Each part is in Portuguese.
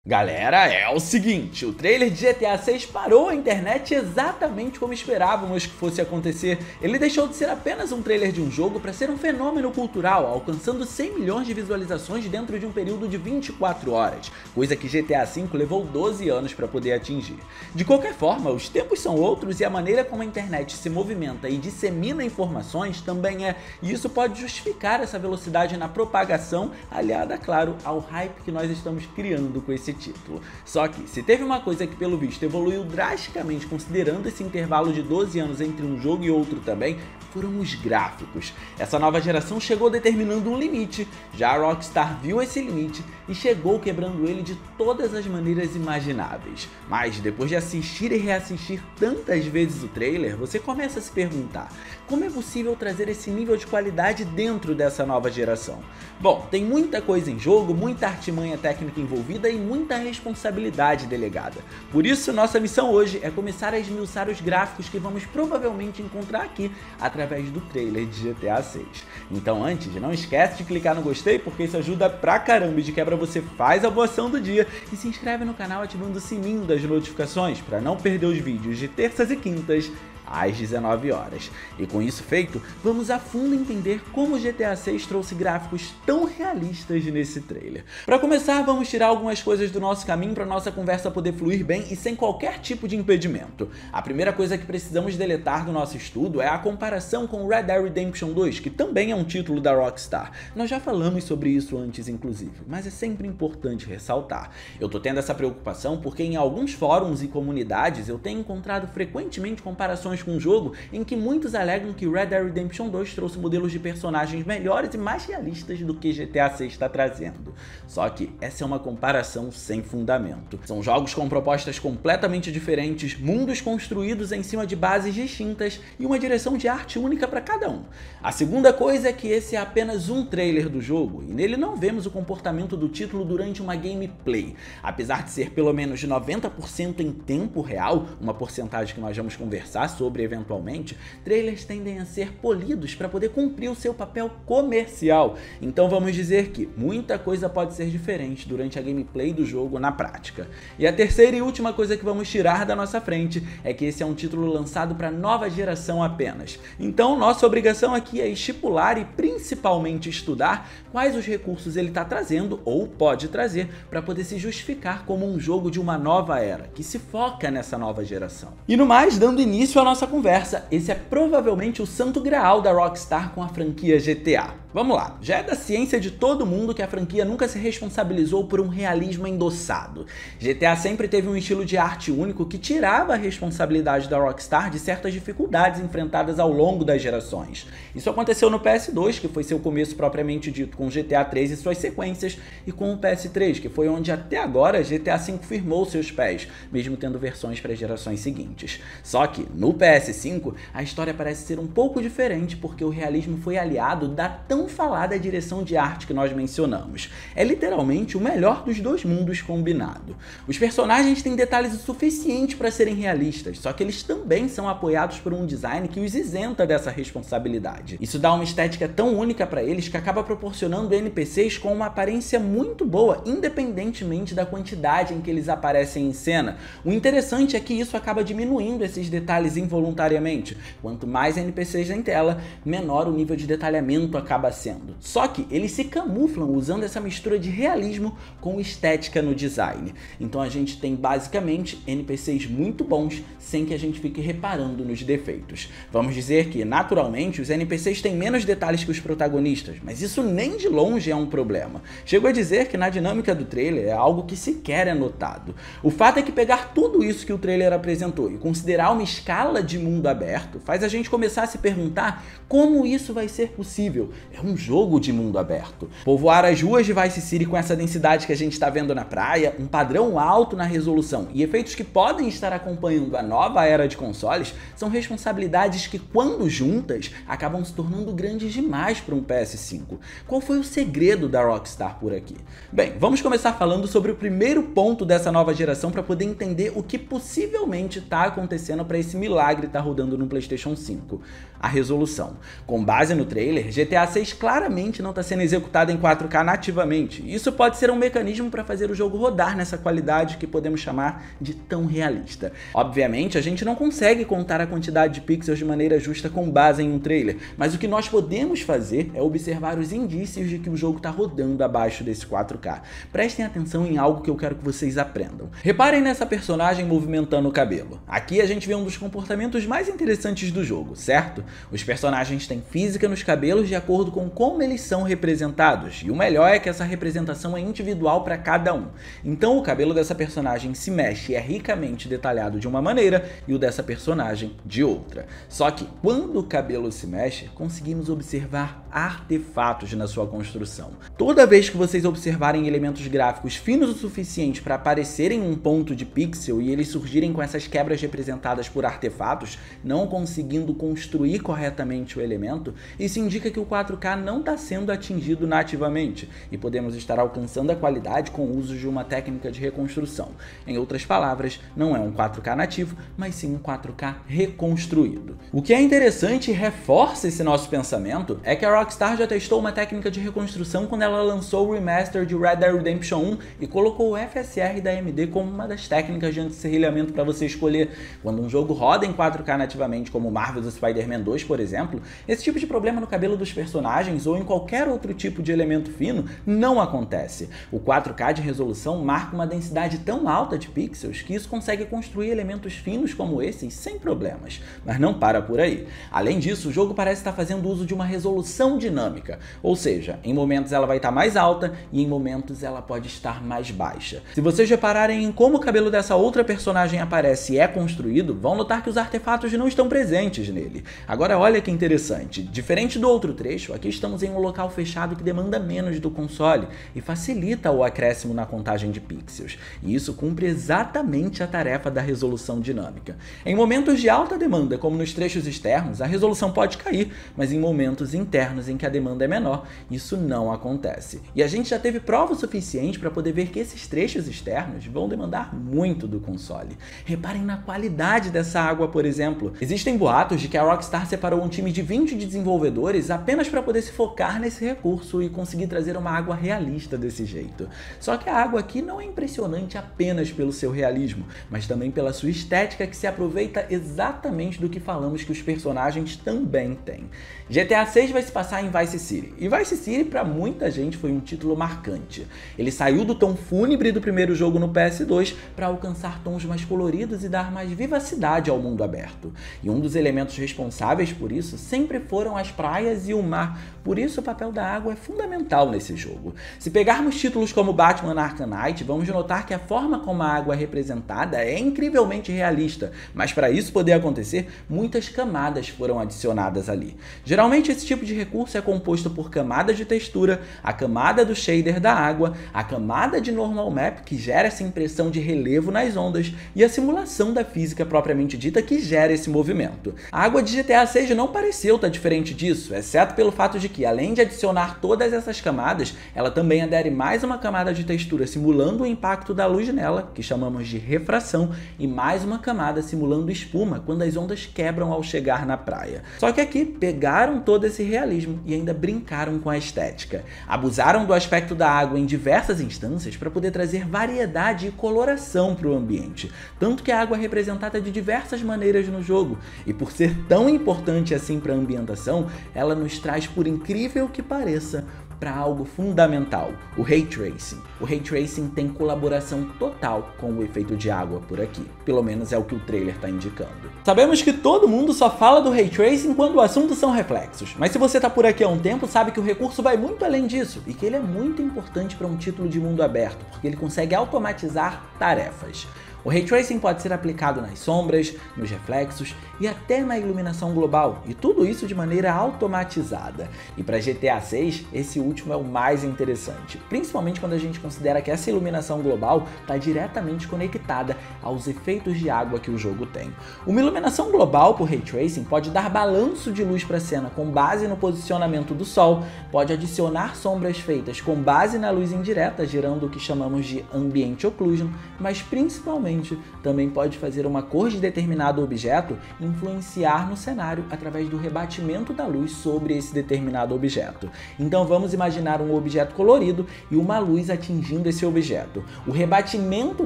Galera, é o seguinte, o trailer de GTA 6 parou a internet exatamente como esperávamos que fosse acontecer. Ele deixou de ser apenas um trailer de um jogo para ser um fenômeno cultural, alcançando 100 milhões de visualizações dentro de um período de 24 horas, coisa que GTA V levou 12 anos para poder atingir. De qualquer forma, os tempos são outros e a maneira como a internet se movimenta e dissemina informações também é, e isso pode justificar essa velocidade na propagação, aliada, claro, ao hype que nós estamos criando com esse título. Só que, se teve uma coisa que pelo visto evoluiu drasticamente considerando esse intervalo de 12 anos entre um jogo e outro também, foram os gráficos. Essa nova geração chegou determinando um limite, já a Rockstar viu esse limite e chegou quebrando ele de todas as maneiras imagináveis. Mas depois de assistir e reassistir tantas vezes o trailer, você começa a se perguntar, como é possível trazer esse nível de qualidade dentro dessa nova geração? Bom, tem muita coisa em jogo, muita artimanha técnica envolvida e muita responsabilidade delegada. Por isso, nossa missão hoje é começar a esmiuçar os gráficos que vamos provavelmente encontrar aqui através do trailer de GTA 6. Então antes, não esquece de clicar no gostei porque isso ajuda pra caramba e de quebra você faz a boa ação do dia e se inscreve no canal ativando o sininho das notificações para não perder os vídeos de terças e quintas às 19 horas. E com isso feito, vamos a fundo entender como o GTA 6 trouxe gráficos tão realistas nesse trailer. Para começar, vamos tirar algumas coisas do nosso caminho para nossa conversa poder fluir bem e sem qualquer tipo de impedimento. A primeira coisa que precisamos deletar do nosso estudo é a comparação com Red Dead Redemption 2, que também é um título da Rockstar. Nós já falamos sobre isso antes, inclusive, mas é sempre importante ressaltar. Eu tô tendo essa preocupação porque em alguns fóruns e comunidades eu tenho encontrado frequentemente comparações com um jogo em que muitos alegam que Red Dead Redemption 2 trouxe modelos de personagens melhores e mais realistas do que GTA 6 está trazendo. Só que essa é uma comparação sem fundamento. São jogos com propostas completamente diferentes, mundos construídos em cima de bases distintas e uma direção de arte única para cada um. A segunda coisa é que esse é apenas um trailer do jogo e nele não vemos o comportamento do título durante uma gameplay. Apesar de ser pelo menos 90% em tempo real, uma porcentagem que nós vamos conversar sobre eventualmente, trailers tendem a ser polidos para poder cumprir o seu papel comercial. Então vamos dizer que muita coisa pode ser diferente durante a gameplay do jogo na prática. E a terceira e última coisa que vamos tirar da nossa frente é que esse é um título lançado para nova geração apenas. Então nossa obrigação aqui é estipular e principalmente estudar quais os recursos ele está trazendo ou pode trazer para poder se justificar como um jogo de uma nova era, que se foca nessa nova geração. E no mais, dando início à nossa conversa, esse é provavelmente o santo graal da Rockstar com a franquia GTA. Vamos lá, já é da ciência de todo mundo que a franquia nunca se responsabilizou por um realismo endossado. GTA sempre teve um estilo de arte único que tirava a responsabilidade da Rockstar de certas dificuldades enfrentadas ao longo das gerações. Isso aconteceu no PS2, que foi seu começo propriamente dito com GTA 3 e suas sequências, e com o PS3, que foi onde até agora GTA V firmou seus pés, mesmo tendo versões para as gerações seguintes. Só que no PS5 a história parece ser um pouco diferente porque o realismo foi aliado da tão falada direção de arte que nós mencionamos. É literalmente o melhor dos dois mundos combinado. Os personagens têm detalhes o suficiente para serem realistas, só que eles também são apoiados por um design que os isenta dessa responsabilidade. Isso dá uma estética tão única para eles que acaba proporcionando NPCs com uma aparência muito boa, independentemente da quantidade em que eles aparecem em cena. O interessante é que isso acaba diminuindo esses detalhes involuntariamente. Quanto mais NPCs em tela, menor o nível de detalhamento acaba sendo. Só que eles se camuflam usando essa mistura de realismo com estética no design. Então a gente tem basicamente NPCs muito bons sem que a gente fique reparando nos defeitos. Vamos dizer que, naturalmente, os NPCs têm menos detalhes que os protagonistas, mas isso nem de longe é um problema. Chego a dizer que na dinâmica do trailer é algo que sequer é notado. O fato é que pegar tudo isso que o trailer apresentou e considerar uma escala de mundo aberto faz a gente começar a se perguntar como isso vai ser possível. É um jogo de mundo aberto. Povoar as ruas de Vice City com essa densidade que a gente está vendo na praia, um padrão alto na resolução e efeitos que podem estar acompanhando a nova era de consoles são responsabilidades que, quando juntas, acabam se tornando grandes demais para um PS5. Qual foi o segredo da Rockstar por aqui? Bem, vamos começar falando sobre o primeiro ponto dessa nova geração para poder entender o que possivelmente está acontecendo para esse milagre estar rodando no PlayStation 5. A resolução. Com base no trailer, GTA 6 6 claramente não está sendo executada em 4K nativamente. Isso pode ser um mecanismo para fazer o jogo rodar nessa qualidade que podemos chamar de tão realista. Obviamente, a gente não consegue contar a quantidade de pixels de maneira justa com base em um trailer, mas o que nós podemos fazer é observar os indícios de que o jogo está rodando abaixo desse 4K. Prestem atenção em algo que eu quero que vocês aprendam. Reparem nessa personagem movimentando o cabelo. Aqui a gente vê um dos comportamentos mais interessantes do jogo, certo? Os personagens têm física nos cabelos de acordo com como eles são representados, e o melhor é que essa representação é individual para cada um. Então o cabelo dessa personagem se mexe e é ricamente detalhado de uma maneira e o dessa personagem de outra. Só que quando o cabelo se mexe, conseguimos observar artefatos na sua construção. Toda vez que vocês observarem elementos gráficos finos o suficiente para aparecerem um ponto de pixel e eles surgirem com essas quebras representadas por artefatos, não conseguindo construir corretamente o elemento, isso indica que o 4K não está sendo atingido nativamente e podemos estar alcançando a qualidade com o uso de uma técnica de reconstrução. Em outras palavras, não é um 4K nativo, mas sim um 4K reconstruído. O que é interessante e reforça esse nosso pensamento é que a Rockstar já testou uma técnica de reconstrução quando ela lançou o remaster de Red Dead Redemption 1 e colocou o FSR da AMD como uma das técnicas de anti-serrilhamento para você escolher. Quando um jogo roda em 4K nativamente, como Marvel's Spider-Man 2, por exemplo, esse tipo de problema no cabelo dos personagens ou em qualquer outro tipo de elemento fino não acontece. O 4K de resolução marca uma densidade tão alta de pixels que isso consegue construir elementos finos como esses sem problemas, mas não para por aí. Além disso, o jogo parece estar fazendo uso de uma resolução dinâmica, ou seja, em momentos ela vai estar mais alta e em momentos ela pode estar mais baixa. Se vocês repararem em como o cabelo dessa outra personagem aparece e é construído, vão notar que os artefatos não estão presentes nele. Agora olha que interessante, diferente do outro trecho, aqui estamos em um local fechado que demanda menos do console e facilita o acréscimo na contagem de pixels, e isso cumpre exatamente a tarefa da resolução dinâmica. Em momentos de alta demanda, como nos trechos externos, a resolução pode cair, mas em momentos internos em que a demanda é menor, isso não acontece. E a gente já teve prova suficiente para poder ver que esses trechos externos vão demandar muito do console. Reparem na qualidade dessa água, por exemplo. Existem boatos de que a Rockstar separou um time de 20 desenvolvedores apenas para poder se focar nesse recurso e conseguir trazer uma água realista desse jeito. Só que a água aqui não é impressionante apenas pelo seu realismo, mas também pela sua estética que se aproveita exatamente do que falamos que os personagens também têm. GTA 6 vai se passar em Vice City, e Vice City para muita gente foi um título marcante. Ele saiu do tom fúnebre do primeiro jogo no PS2 para alcançar tons mais coloridos e dar mais vivacidade ao mundo aberto. E um dos elementos responsáveis por isso sempre foram as praias e o mar, por isso o papel da água é fundamental nesse jogo. Se pegarmos títulos como Batman Arkham Knight, vamos notar que a forma como a água é representada é incrivelmente realista, mas para isso poder acontecer, muitas camadas foram adicionadas ali. Geralmente esse tipo de recurso é composto por camadas de textura, a camada do shader da água, a camada de normal map que gera essa impressão de relevo nas ondas e a simulação da física propriamente dita que gera esse movimento. A água de GTA 6 não pareceu estar diferente disso, exceto pelo fato de que, além de adicionar todas essas camadas, ela também adere mais uma camada de textura simulando o impacto da luz nela, que chamamos de refração, e mais uma camada simulando espuma quando as ondas quebram ao chegar na praia. Só que aqui pegaram todo esse realismo e ainda brincaram com a estética. Abusaram do aspecto da água em diversas instâncias para poder trazer variedade e coloração para o ambiente, tanto que a água é representada de diversas maneiras no jogo, e por ser tão importante assim para a ambientação, ela nos traz, por incrível que pareça, para algo fundamental, o Ray Tracing. O Ray Tracing tem colaboração total com o efeito de água por aqui, pelo menos é o que o trailer está indicando. Sabemos que todo mundo só fala do Ray Tracing quando o assunto são reflexos, mas se você está por aqui há um tempo, sabe que o recurso vai muito além disso, e que ele é muito importante para um título de mundo aberto, porque ele consegue automatizar tarefas. O Ray Tracing pode ser aplicado nas sombras, nos reflexos e até na iluminação global, e tudo isso de maneira automatizada. E para GTA 6, esse último é o mais interessante, principalmente quando a gente considera que essa iluminação global está diretamente conectada aos efeitos de água que o jogo tem. Uma iluminação global por Ray Tracing pode dar balanço de luz para a cena com base no posicionamento do sol, pode adicionar sombras feitas com base na luz indireta, gerando o que chamamos de Ambient Occlusion, mas principalmente ambiente, também pode fazer uma cor de determinado objeto influenciar no cenário através do rebatimento da luz sobre esse determinado objeto. Então vamos imaginar um objeto colorido e uma luz atingindo esse objeto. O rebatimento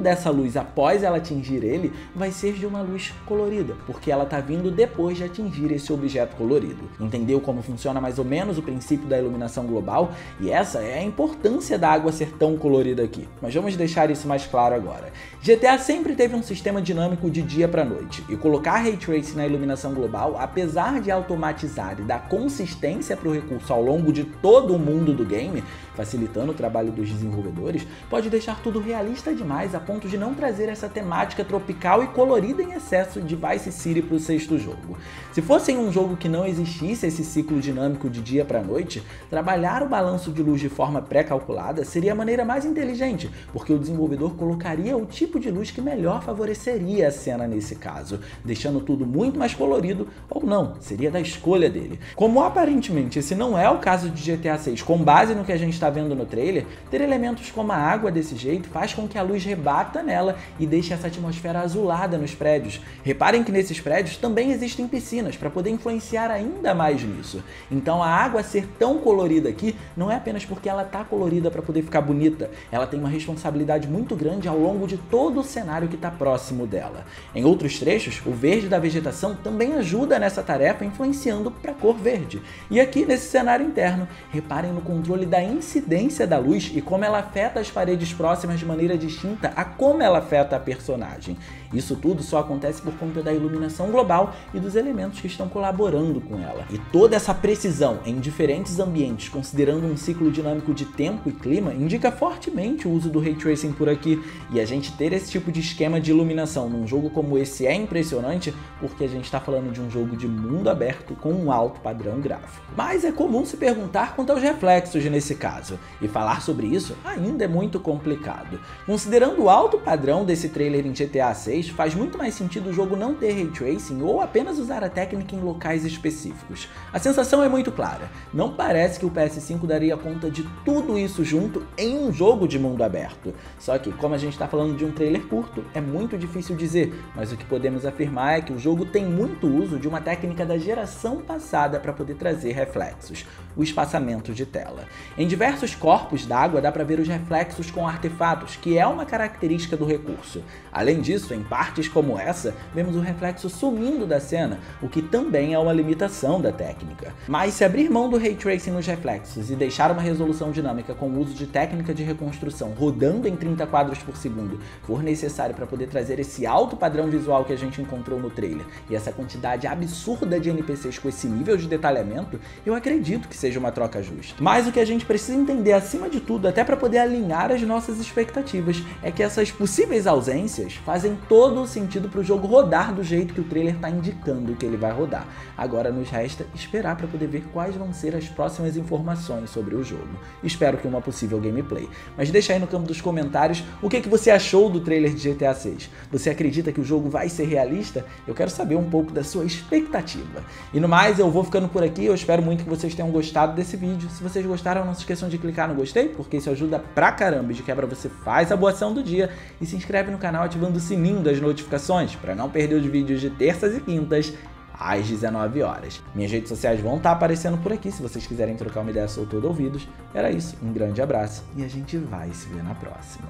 dessa luz após ela atingir ele vai ser de uma luz colorida, porque ela está vindo depois de atingir esse objeto colorido. Entendeu como funciona mais ou menos o princípio da iluminação global? E essa é a importância da água ser tão colorida aqui. Mas vamos deixar isso mais claro agora. GTA sempre teve um sistema dinâmico de dia para noite, e colocar Ray Tracing na iluminação global, apesar de automatizar e dar consistência para o recurso ao longo de todo o mundo do game, facilitando o trabalho dos desenvolvedores, pode deixar tudo realista demais a ponto de não trazer essa temática tropical e colorida em excesso de Vice City para o sexto jogo. Se fosse em um jogo que não existisse esse ciclo dinâmico de dia para noite, trabalhar o balanço de luz de forma pré-calculada seria a maneira mais inteligente, porque o desenvolvedor colocaria o tipo de luz que melhor favoreceria a cena nesse caso, deixando tudo muito mais colorido ou não, seria da escolha dele. Como aparentemente esse não é o caso de GTA 6, com base no que a gente está vendo no trailer, ter elementos como a água desse jeito faz com que a luz rebata nela e deixe essa atmosfera azulada nos prédios. Reparem que nesses prédios também existem piscinas para poder influenciar ainda mais nisso. Então a água ser tão colorida aqui não é apenas porque ela tá colorida para poder ficar bonita, ela tem uma responsabilidade muito grande ao longo de todo o cenário que está próximo dela. Em outros trechos, o verde da vegetação também ajuda nessa tarefa, influenciando para a cor verde. E aqui nesse cenário interno, reparem no controle da incidência da luz e como ela afeta as paredes próximas de maneira distinta a como ela afeta a personagem. Isso tudo só acontece por conta da iluminação global e dos elementos que estão colaborando com ela. E toda essa precisão em diferentes ambientes, considerando um ciclo dinâmico de tempo e clima, indica fortemente o uso do Ray Tracing por aqui. E a gente ter esse tipo de esquema de iluminação num jogo como esse é impressionante, porque a gente está falando de um jogo de mundo aberto com um alto padrão gráfico. Mas é comum se perguntar quanto aos reflexos nesse caso, e falar sobre isso ainda é muito complicado. Considerando o alto padrão desse trailer em GTA 6, faz muito mais sentido o jogo não ter Ray Tracing ou apenas usar a técnica em locais específicos. A sensação é muito clara, não parece que o PS5 daria conta de tudo isso junto em um jogo de mundo aberto. Só que, como a gente está falando de um trailer curto, é muito difícil dizer, mas o que podemos afirmar é que o jogo tem muito uso de uma técnica da geração passada para poder trazer reflexos, o espaçamento de tela. Em diversos corpos d'água dá para ver os reflexos com artefatos, que é uma característica do recurso. Além disso, em partes como essa, vemos o reflexo sumindo da cena, o que também é uma limitação da técnica. Mas se abrir mão do Ray Tracing nos reflexos e deixar uma resolução dinâmica com o uso de técnica de reconstrução rodando em 30 quadros por segundo for necessário para poder trazer esse alto padrão visual que a gente encontrou no trailer e essa quantidade absurda de NPCs com esse nível de detalhamento, eu acredito que seja uma troca justa. Mas o que a gente precisa entender acima de tudo, até para poder alinhar as nossas expectativas, é que essas possíveis ausências fazem todo o sentido para o jogo rodar do jeito que o trailer está indicando que ele vai rodar. Agora nos resta esperar para poder ver quais vão ser as próximas informações sobre o jogo. Espero que uma possível gameplay. Mas deixa aí no campo dos comentários o que você achou do trailer de GTA 6. Você acredita que o jogo vai ser realista? Eu quero saber um pouco da sua expectativa. E no mais, eu vou ficando por aqui. Eu espero muito que vocês tenham gostado desse vídeo. Se vocês gostaram, não se esqueçam de clicar no gostei, porque isso ajuda pra caramba. E de quebra você faz a boa ação do dia e se inscreve no canal ativando o sininho das notificações para não perder os vídeos de terças e quintas às 19 horas. Minhas redes sociais vão estar aparecendo por aqui se vocês quiserem trocar uma ideia solta ou ouvidos. Era isso, um grande abraço e a gente vai se ver na próxima.